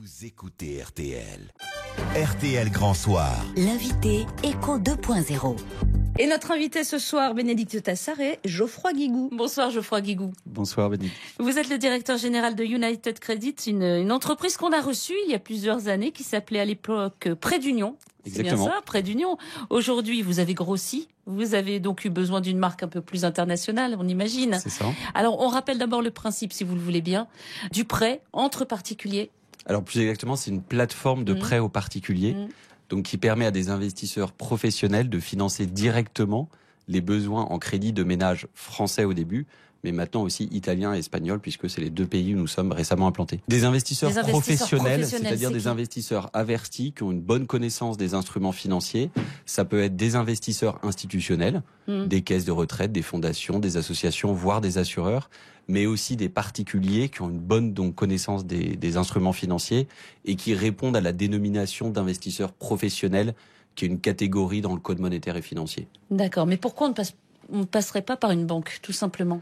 Vous écoutez RTL. RTL Grand Soir. L'invité Éco 2.0. Et notre invité ce soir, Bénédicte Tassard, est Geoffroy Guigou. Bonsoir Geoffroy Guigou. Bonsoir Bénédicte. Vous êtes le directeur général de United Credit, une entreprise qu'on a reçue il y a plusieurs années qui s'appelait à l'époque Prêt d'Union. Exactement. C'est bien ça, Prêt d'Union. Aujourd'hui, vous avez grossi. Vous avez donc eu besoin d'une marque un peu plus internationale, on imagine. C'est ça. Alors, on rappelle d'abord le principe, si vous le voulez bien, du prêt entre particuliers. Alors plus exactement, c'est une plateforme de prêt aux particuliers, donc qui permet à des investisseurs professionnels de financer directement les besoins en crédit de ménages français au début, mais maintenant aussi italiens et espagnols, puisque c'est les deux pays où nous sommes récemment implantés. Des investisseurs professionnels, c'est-à-dire des investisseurs avertis, qui ont une bonne connaissance des instruments financiers. Ça peut être des investisseurs institutionnels, des caisses de retraite, des fondations, des associations, voire des assureurs, mais aussi des particuliers qui ont une bonne connaissance des instruments financiers et qui répondent à la dénomination d'investisseurs professionnels, qui est une catégorie dans le code monétaire et financier. D'accord, mais pourquoi on ne passerait pas par une banque, tout simplement ?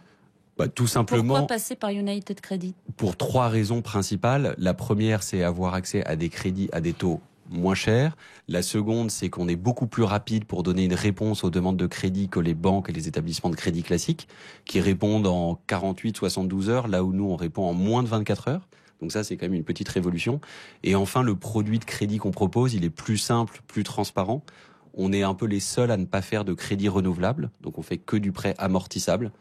Tout simplement. Pourquoi passer par United Credit ? Pour trois raisons principales. La première, c'est avoir accès à des crédits à des taux moins chers. La seconde, c'est qu'on est beaucoup plus rapide pour donner une réponse aux demandes de crédit que les banques et les établissements de crédit classiques, qui répondent en 48-72 heures, là où nous, on répond en moins de 24 heures. Donc ça, c'est quand même une petite révolution. Et enfin, le produit de crédit qu'on propose, il est plus simple, plus transparent. On est un peu les seuls à ne pas faire de crédit renouvelable. Donc on fait que du prêt amortissable.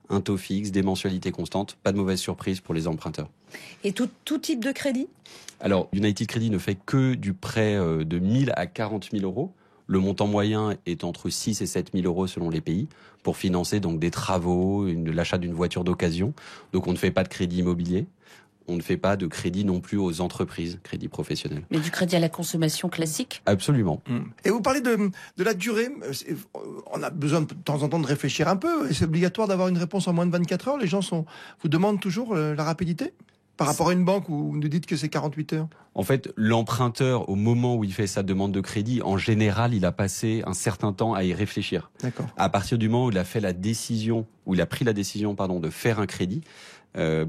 Un taux fixe, des mensualités constantes, pas de mauvaise surprise pour les emprunteurs. Et tout type de crédit ? Alors, United Credit ne fait que du prêt de 1 000 à 40 000 euros. Le montant moyen est entre 6 et 7 000 euros selon les pays, pour financer donc des travaux, l'achat d'une voiture d'occasion. Donc on ne fait pas de crédit immobilier. On ne fait pas de crédit non plus aux entreprises, crédit professionnel. Mais du crédit à la consommation classique ? Absolument. Et vous parlez de la durée. On a besoin de temps en temps de réfléchir un peu. Et c'est obligatoire d'avoir une réponse en moins de 24 heures. Les gens vous demandent toujours la rapidité par rapport à une banque où vous nous dites que c'est 48 heures. En fait, l'emprunteur, au moment où il fait sa demande de crédit, en général, il a passé un certain temps à y réfléchir. D'accord. À partir du moment où il a fait la décision, où il a pris la décision, de faire un crédit,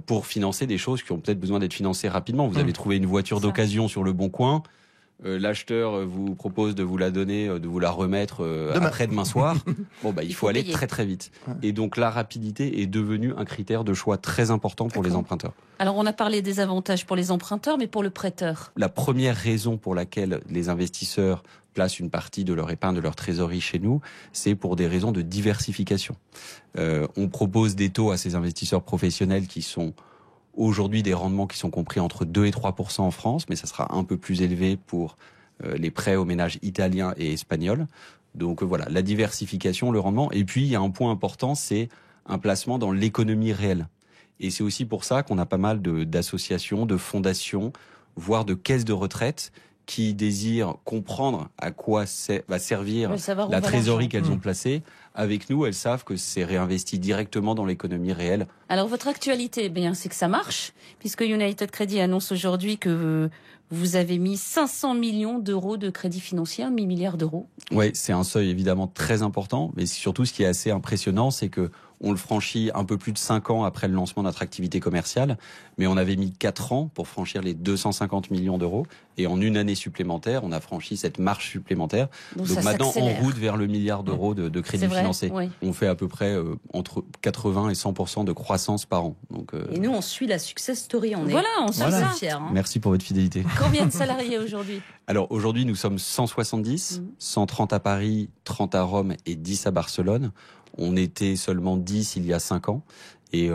pour financer des choses qui ont peut-être besoin d'être financées rapidement. Vous avez trouvé une voiture d'occasion sur le bon coin. L'acheteur vous propose de vous la donner, de vous la remettre après-demain soir. Il faut aller très très vite. Et donc la rapidité est devenue un critère de choix très important pour les emprunteurs. Alors on a parlé des avantages pour les emprunteurs, mais pour le prêteur ? La première raison pour laquelle les investisseurs placent une partie de leur épargne, de leur trésorerie chez nous, c'est pour des raisons de diversification. On propose des taux à ces investisseurs professionnels qui sont aujourd'hui des rendements qui sont compris entre 2 et 3% en France, mais ça sera un peu plus élevé pour les prêts aux ménages italiens et espagnols. Donc voilà, la diversification, le rendement. Et puis il y a un point important, c'est un placement dans l'économie réelle. Et c'est aussi pour ça qu'on a pas mal d'associations, de fondations, voire de caisses de retraite qui désirent comprendre à quoi va servir la trésorerie qu'elles ont placée. Avec nous, elles savent que c'est réinvesti directement dans l'économie réelle. Alors votre actualité, c'est que ça marche, puisque United Credit annonce aujourd'hui que vous avez mis 500 millions d'euros de crédit financier, 1 demi-milliard d'euros. Oui, c'est un seuil évidemment très important, mais surtout ce qui est assez impressionnant, c'est que on le franchit un peu plus de 5 ans après le lancement de notre activité commerciale, mais on avait mis 4 ans pour franchir les 250 millions d'euros, et en une année supplémentaire, on a franchi cette marche supplémentaire. Donc maintenant, en route vers le milliard d'euros de crédit financé. Oui. On fait à peu près entre 80 et 100% de croissance par an. Donc, Et nous, on suit la success story. On est fiers. Merci pour votre fidélité. Combien de salariés aujourd'hui ? Alors aujourd'hui, nous sommes 170, 130 à Paris, 30 à Rome et 10 à Barcelone. On était seulement 10 il y a 5 ans et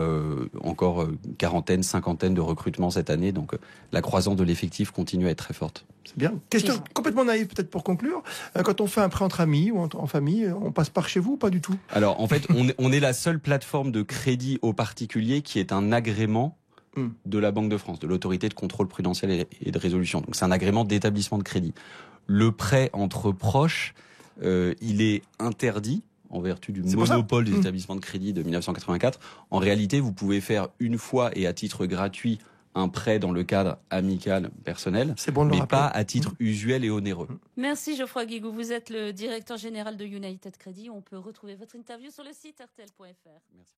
encore quarantaine, cinquantaine de recrutements cette année. Donc la croissance de l'effectif continue à être très forte. C'est bien. Question complètement naïve peut-être pour conclure. Quand on fait un prêt entre amis ou en famille, on passe par chez vous ou pas du tout ? Alors en fait, on est la seule plateforme de crédit aux particuliers qui est un agrément de la Banque de France, de l'autorité de contrôle prudentiel et de résolution. Donc c'est un agrément d'établissement de crédit. Le prêt entre proches, il est interdit en vertu du monopole des établissements de crédit de 1984. En réalité, vous pouvez faire une fois et à titre gratuit un prêt dans le cadre amical personnel, mais pas à titre usuel et onéreux. Merci Geoffroy Guigou, vous êtes le directeur général de United Credit. On peut retrouver votre interview sur le site rtl.fr. Merci.